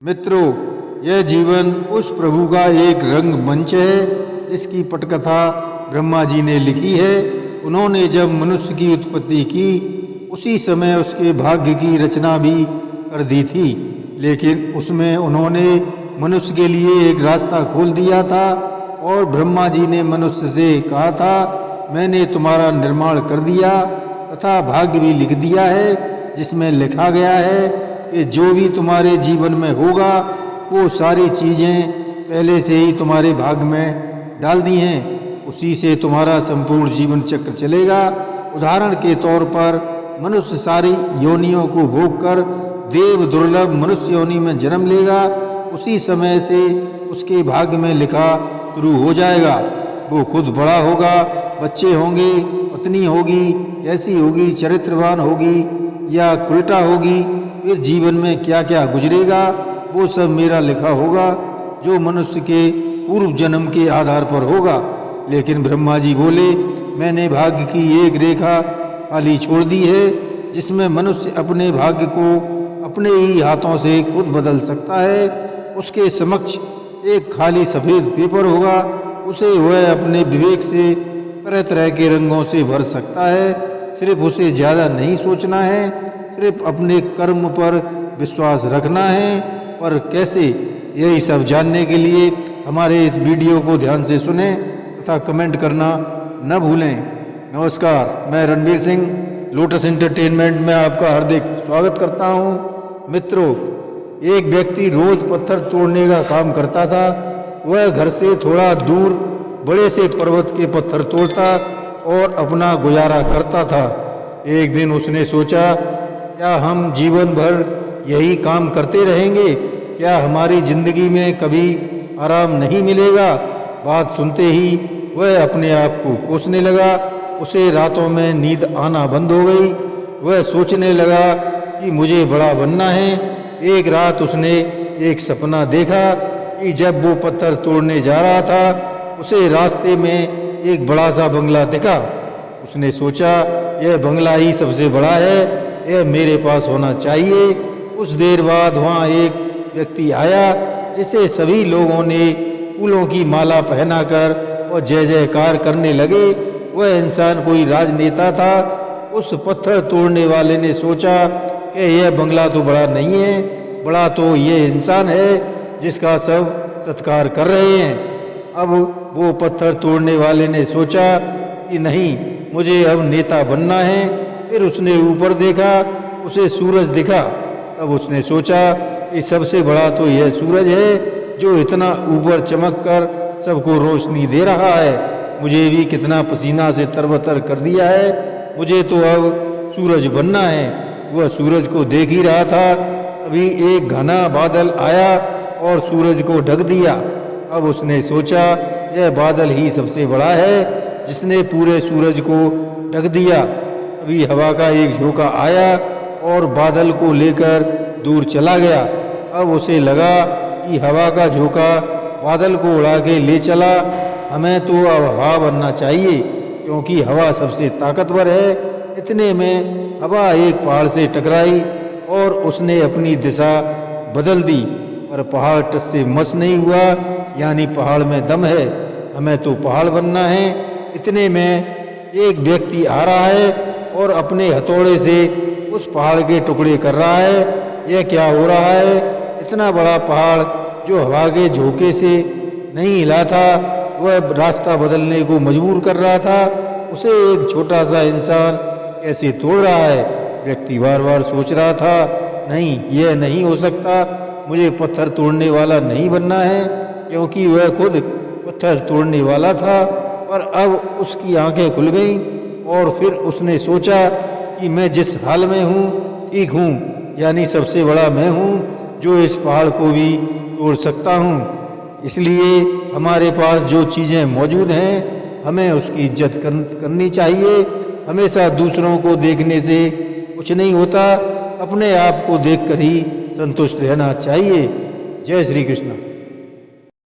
मित्रों, यह जीवन उस प्रभु का एक रंग मंच है जिसकी पटकथा ब्रह्मा जी ने लिखी है। उन्होंने जब मनुष्य की उत्पत्ति की उसी समय उसके भाग्य की रचना भी कर दी थी, लेकिन उसमें उन्होंने मनुष्य के लिए एक रास्ता खोल दिया था और ब्रह्मा जी ने मनुष्य से कहा था, मैंने तुम्हारा निर्माण कर दिया तथा भाग्य भी लिख दिया है, जिसमें लिखा गया है कि जो भी तुम्हारे जीवन में होगा वो सारी चीज़ें पहले से ही तुम्हारे भाग्य में डाल दी हैं, उसी से तुम्हारा संपूर्ण जीवन चक्र चलेगा। उदाहरण के तौर पर मनुष्य सारी योनियों को भोग कर देव दुर्लभ मनुष्य योनि में जन्म लेगा, उसी समय से उसके भाग्य में लिखा शुरू हो जाएगा। वो खुद बड़ा होगा, बच्चे होंगे, पत्नी होगी, कैसी होगी, चरित्रवान होगी या उल्टा होगी, फिर जीवन में क्या क्या गुजरेगा वो सब मेरा लिखा होगा, जो मनुष्य के पूर्व जन्म के आधार पर होगा। लेकिन ब्रह्मा जी बोले, मैंने भाग्य की एक रेखा खाली छोड़ दी है जिसमें मनुष्य अपने भाग्य को अपने ही हाथों से खुद बदल सकता है। उसके समक्ष एक खाली सफ़ेद पेपर होगा, उसे वह अपने विवेक से तरह तरह के रंगों से भर सकता है। सिर्फ उसे ज़्यादा नहीं सोचना है, सिर्फ अपने कर्म पर विश्वास रखना है। पर कैसे, यही सब जानने के लिए हमारे इस वीडियो को ध्यान से सुनें तथा कमेंट करना न भूलें। नमस्कार, मैं रणवीर सिंह लोटस एंटरटेनमेंट में आपका हार्दिक स्वागत करता हूं। मित्रों, एक व्यक्ति रोज पत्थर तोड़ने का काम करता था। वह घर से थोड़ा दूर बड़े से पर्वत के पत्थर तोड़ता और अपना गुजारा करता था। एक दिन उसने सोचा, क्या हम जीवन भर यही काम करते रहेंगे? क्या हमारी जिंदगी में कभी आराम नहीं मिलेगा? बात सुनते ही वह अपने आप को कोसने लगा। उसे रातों में नींद आना बंद हो गई। वह सोचने लगा कि मुझे बड़ा बनना है। एक रात उसने एक सपना देखा कि जब वो पत्थर तोड़ने जा रहा था, उसे रास्ते में एक बड़ा सा बंगला दिखा। उसने सोचा, यह बंगला ही सबसे बड़ा है, यह मेरे पास होना चाहिए। कुछ देर बाद वहाँ एक व्यक्ति आया जिसे सभी लोगों ने फूलों की माला पहनाकर और जय जयकार करने लगे। वह इंसान कोई राजनेता था। उस पत्थर तोड़ने वाले ने सोचा कि यह बंगला तो बड़ा नहीं है, बड़ा तो ये इंसान है जिसका सब सत्कार कर रहे हैं। अब वो पत्थर तोड़ने वाले ने सोचा कि नहीं, मुझे अब नेता बनना है। फिर उसने ऊपर देखा, उसे सूरज दिखा। तब उसने सोचा कि सबसे बड़ा तो यह सूरज है जो इतना ऊपर चमक कर सबको रोशनी दे रहा है। मुझे भी कितना पसीना से तरबतर कर दिया है, मुझे तो अब सूरज बनना है। वह सूरज को देख ही रहा था, तभी एक घना बादल आया और सूरज को ढक दिया। अब उसने सोचा, यह बादल ही सबसे बड़ा है जिसने पूरे सूरज को ढक दिया। अभी हवा का एक झोंका आया और बादल को लेकर दूर चला गया। अब उसे लगा कि हवा का झोंका बादल को उड़ा के ले चला, हमें तो अब हवा बनना चाहिए क्योंकि हवा सबसे ताकतवर है। इतने में हवा एक पहाड़ से टकराई और उसने अपनी दिशा बदल दी, पर पहाड़ टस से मस नहीं हुआ, यानी पहाड़ में दम है, हमें तो पहाड़ बनना है। इतने में एक व्यक्ति आ रहा है और अपने हथौड़े से उस पहाड़ के टुकड़े कर रहा है। यह क्या हो रहा है? इतना बड़ा पहाड़ जो हवा के झोंके से नहीं हिला था, वह रास्ता बदलने को मजबूर कर रहा था। उसे एक छोटा सा इंसान कैसे तोड़ रहा है? व्यक्ति बार बार सोच रहा था, नहीं, यह नहीं हो सकता, मुझे पत्थर तोड़ने वाला नहीं बनना है, क्योंकि वह खुद पत्थर तोड़ने वाला था। पर अब उसकी आंखें खुल गईं और फिर उसने सोचा कि मैं जिस हाल में हूँ ठीक हूँ, यानी सबसे बड़ा मैं हूँ जो इस पहाड़ को भी तोड़ सकता हूँ। इसलिए हमारे पास जो चीज़ें मौजूद हैं हमें उसकी इज्जत करनी चाहिए। हमेशा दूसरों को देखने से कुछ नहीं होता, अपने आप को देखकर ही संतुष्ट रहना चाहिए। जय श्री कृष्ण।